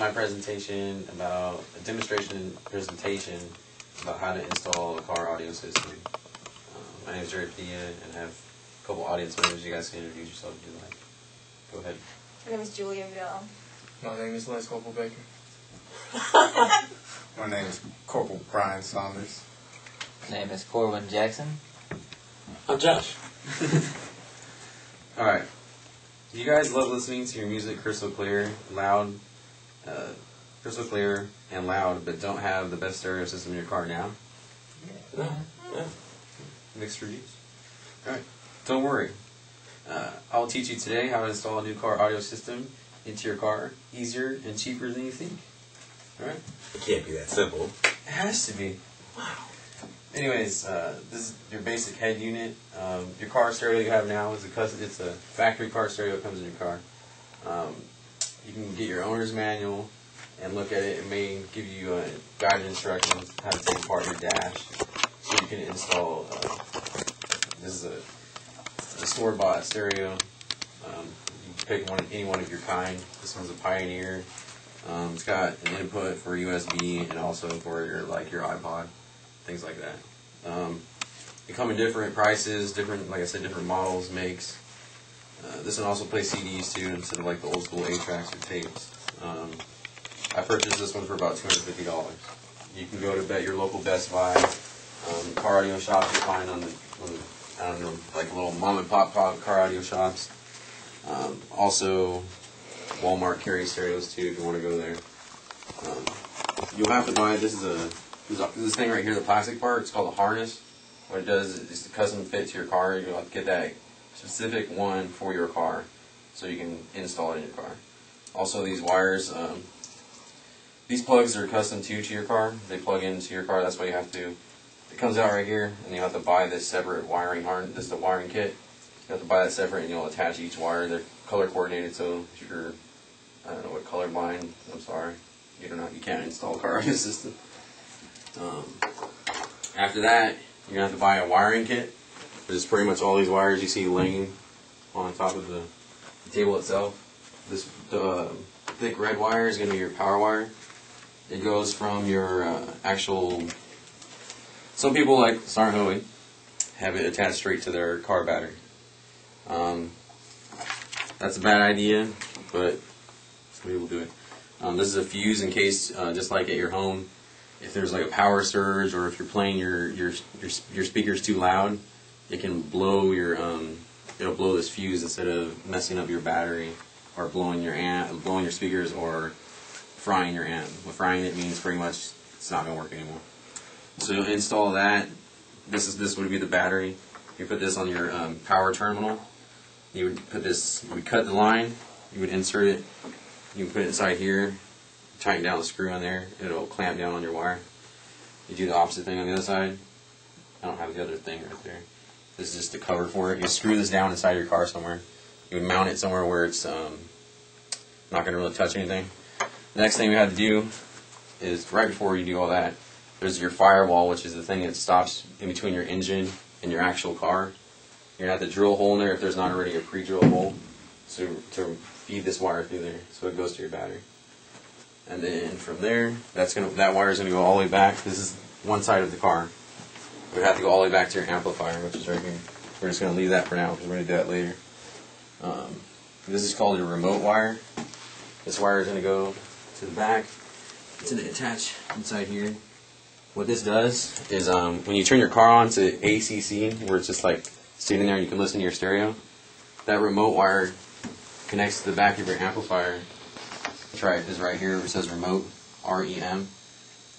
my presentation about a demonstration presentation about how to install a car audio system. My name is Padilla, and I have a couple audience members. You guys can introduce yourself if you like. Go ahead. My name is Julia Vidal. My name is Les Corporal Baker. My name is Corporal Brian Saunders. My name is Corwin Jackson. I'm Josh. Alright. Do you guys love listening to your music crystal clear, loud, and loud, but don't have the best stereo system in your car now? Yeah. Mixed reviews. Alright. Don't worry. I'll teach you today how to install a new car audio system into your car easier and cheaper than you think. Alright? It can't be that simple. It has to be. Wow. Anyways, this is your basic head unit. Your car stereo you have now is it's a factory car stereo that comes in your car. You can get your owner's manual and look at it. It may give you guided instructions how to take apart your dash, so you can install. This is a store-bought stereo. You can pick any one of your kind. This one's a Pioneer. It's got an input for USB and also for your iPod, things like that. They come in different prices, different models, makes. This one also plays CDs too, instead of like the old school 8-tracks or tapes. I purchased this one for about $250. You can go to your local Best Buy, car audio shops you find on I don't know, like little mom and pop car audio shops. Also, Walmart carries stereos too if you want to go there. You'll have to buy this thing right here, the plastic part. It's called a harness. What it does is to custom fit to your car. You'll have to get that specific one for your car, so you can install it in your car. Also, these wires, these plugs are custom to your car. They plug into your car. That's why you have to. It comes out right here, and you have to buy this separate wiring harness. This is the wiring kit. You have to buy that separate, and you'll attach each wire. They're color coordinated, so if you're, I don't know what colorblind, I'm sorry, you can't install a car audio system. After that, you're gonna have to buy a wiring kit, which is pretty much all these wires you see laying on top of the table itself. This thick red wire is gonna be your power wire. It goes from your actual. Some people like Sergeant Hoey have it attached straight to their car battery. That's a bad idea, but some people do it. This is a fuse in case, just like at your home, if there's like a power surge or if you're playing your speakers too loud, it can blow it'll blow this fuse instead of messing up your battery or blowing your speakers or frying your amp. What frying it means pretty much it's not gonna work anymore. So you'll install that. This would be the battery. You put this on your power terminal. You would cut the line. You would insert it. You can put it inside here. Tighten down the screw on there. It'll clamp down on your wire. You do the opposite thing on the other side. I don't have the other thing right there. This is just the cover for it. You screw this down inside your car somewhere. You would mount it somewhere where it's not going to really touch anything. The next thing we have to do is, right before you do all that, there's your firewall, which is the thing that stops in between your engine and your actual car. You're going to have to drill a hole in there if there's not already a pre-drilled hole to feed this wire through there so it goes to your battery. And then from there, that wire is going to go all the way back. This is one side of the car. We'd have to go all the way back to your amplifier, which is right here. We're just going to leave that for now because we're going to do that later. This is called your remote wire. This wire is going to go to the back. It's going to attach inside here. What this does is when you turn your car on to ACC, where it's just like sitting there and you can listen to your stereo, that remote wire connects to the back of your amplifier. Try it. This right here where it says remote, REM.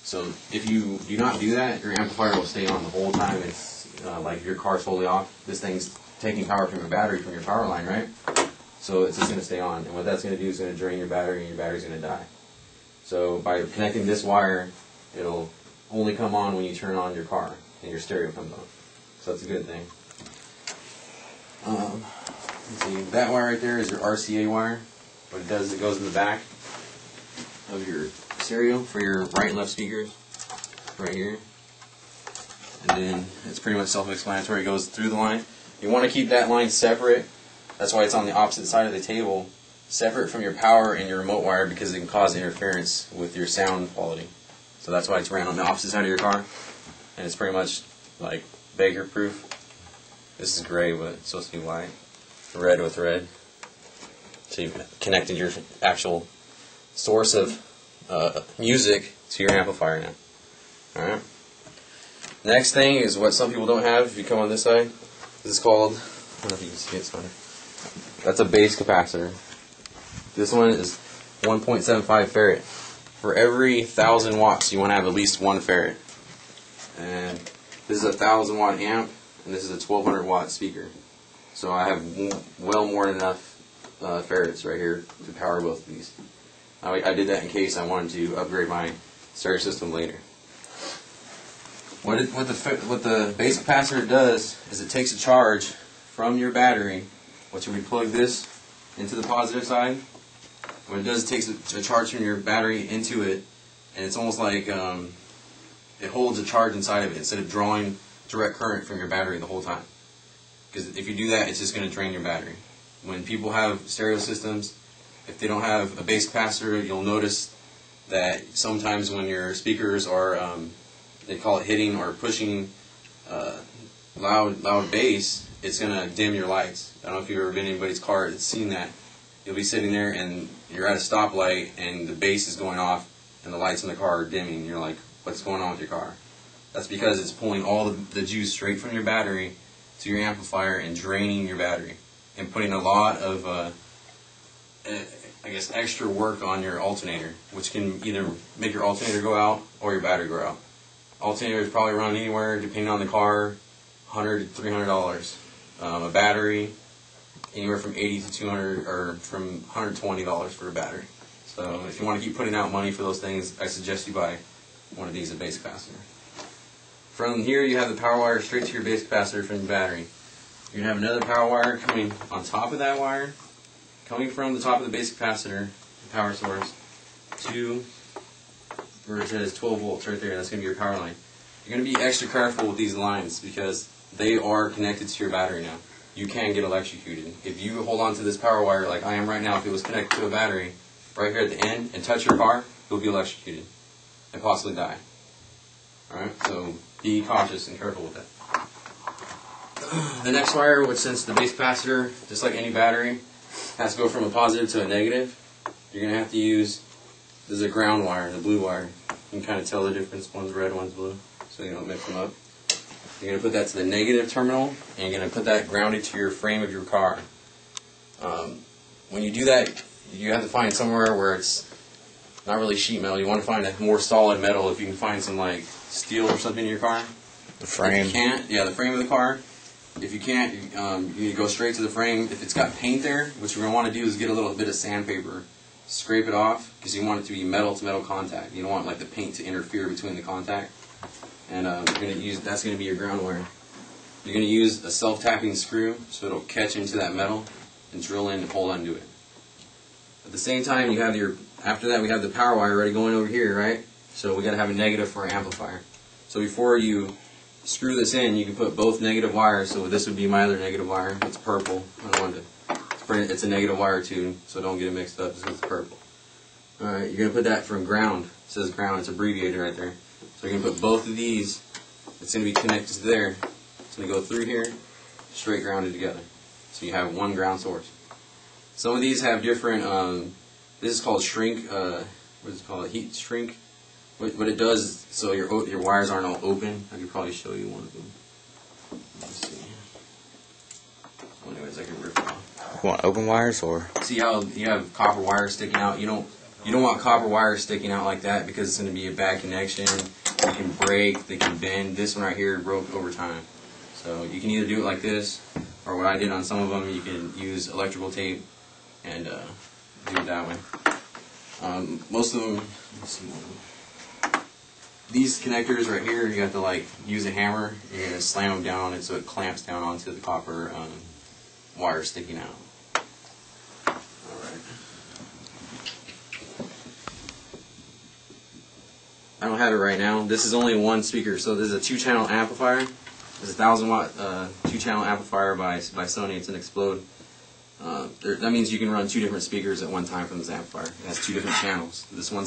So if you do not do that, your amplifier will stay on the whole time. It's like your car's fully off. This thing's taking power from your battery from your power line, right? So it's just going to stay on. And what that's going to do is going to drain your battery, and your battery's going to die. So by connecting this wire, it'll only come on when you turn on your car and your stereo comes on. So that's a good thing. Let's see, that wire right there is your RCA wire. What it does is it goes in the back of your stereo for your right and left speakers, right here. And then it's pretty much self-explanatory. It goes through the line. You want to keep that line separate. That's why it's on the opposite side of the table, separate from your power and your remote wire because it can cause interference with your sound quality. So that's why it's ran on the opposite side of your car, and it's pretty much like beggar proof. This is gray, but it's supposed to be white. Red with red. So you've connected your actual source of music to your amplifier now. Alright. Next thing is what some people don't have if you come on this side. This is called, I don't know if you can see it, Sonder. That's a bass capacitor. This one is 1.75 farad. For every 1,000 watts, you want to have at least 1 farad. And this is a 1,000 watt amp, and this is a 1,200 watt speaker. So I have well more than enough farads right here to power both of these. I did that in case I wanted to upgrade my stereo system later. What the bass capacitor does is it takes a charge from your battery, which when we plug this into the positive side, what it does, it takes a charge from your battery into it, and it's almost like it holds a charge inside of it instead of drawing direct current from your battery the whole time. Because if you do that, it's just going to drain your battery. When people have stereo systems, if they don't have a bass capacitor, you'll notice that sometimes when your speakers are, they call it hitting or pushing loud bass, it's going to dim your lights. I don't know if you've ever been in anybody's car that's seen that. You'll be sitting there and you're at a stoplight and the bass is going off and the lights in the car are dimming. You're like, what's going on with your car? That's because it's pulling all the juice straight from your battery to your amplifier and draining your battery and putting a lot of, I guess, extra work on your alternator, which can either make your alternator go out or your battery go out. Alternators probably run anywhere, depending on the car, $100 to $300. A battery, anywhere from $80 to $200, or from $120 for a battery. So if you want to keep putting out money for those things, I suggest you buy one of these, a bass capacitor. From here, you have the power wire straight to your bass capacitor from the battery. You're going to have another power wire coming on top of that wire, coming from the top of the bass capacitor, the power source, to where it says 12 volts right there. That's going to be your power line. You're going to be extra careful with these lines because they are connected to your battery now. You can get electrocuted. If you hold on to this power wire like I am right now, if it was connected to a battery right here at the end and touch your car, you'll be electrocuted and possibly die. Alright, so be cautious and careful with that. The next wire, which since the bass capacitor, just like any battery, has to go from a positive to a negative, you're going to have to use, this is a ground wire, the blue wire. You can kind of tell the difference, one's red, one's blue, so you don't mix them up. You're going to put that to the negative terminal, and you're going to put that grounded to your frame of your car. When you do that, you have to find somewhere where it's not really sheet metal. You want to find a more solid metal. If you can find some like steel or something in your car. The frame. If you can't, yeah, the frame of the car. If you can't, you need to go straight to the frame. If it's got paint there, what you're going to want to do is get a little bit of sandpaper, scrape it off, because you want it to be metal to metal contact. You don't want like the paint to interfere between the contact. And you're going to use, that's going to be your ground wire. You're going to use a self-tapping screw so it'll catch into that metal and drill in and hold onto it. At the same time, you have your, after that we have the power wire already going over here, right? So we got to have a negative for our amplifier. So before you screw this in, you can put both negative wires. So this would be my other negative wire. It's purple. I don't want to. It's a negative wire too, so don't get it mixed up. It's purple. All right, you're going to put that from ground. It says ground. It's abbreviated right there. So you're going to put both of these. It's going to be connected to there. It's going to go through here, straight grounded together. So you have one ground source. Some of these have different. This is called shrink. What is it called? Heat shrink. What it does is, so your wires aren't all open. I could probably show you one of them. Let's see. Well, anyways, I can rip it off. You want open wires or? See how you have copper wires sticking out? You don't want copper wires sticking out like that because it's going to be a bad connection. They can break. They can bend. This one right here broke over time. So you can either do it like this, or what I did on some of them, you can use electrical tape and do it that way. Most of them, let's see, these connectors right here, you have to like use a hammer. You're going to slam them down on it so it clamps down onto the copper wire sticking out. Alright. I don't have it right now. This is only one speaker, so this is a 2-channel amplifier. It's a 1,000 watt 2-channel amplifier by Sony. It's an Explode. That means you can run 2 different speakers at one time from this amplifier. It has 2 different channels. This one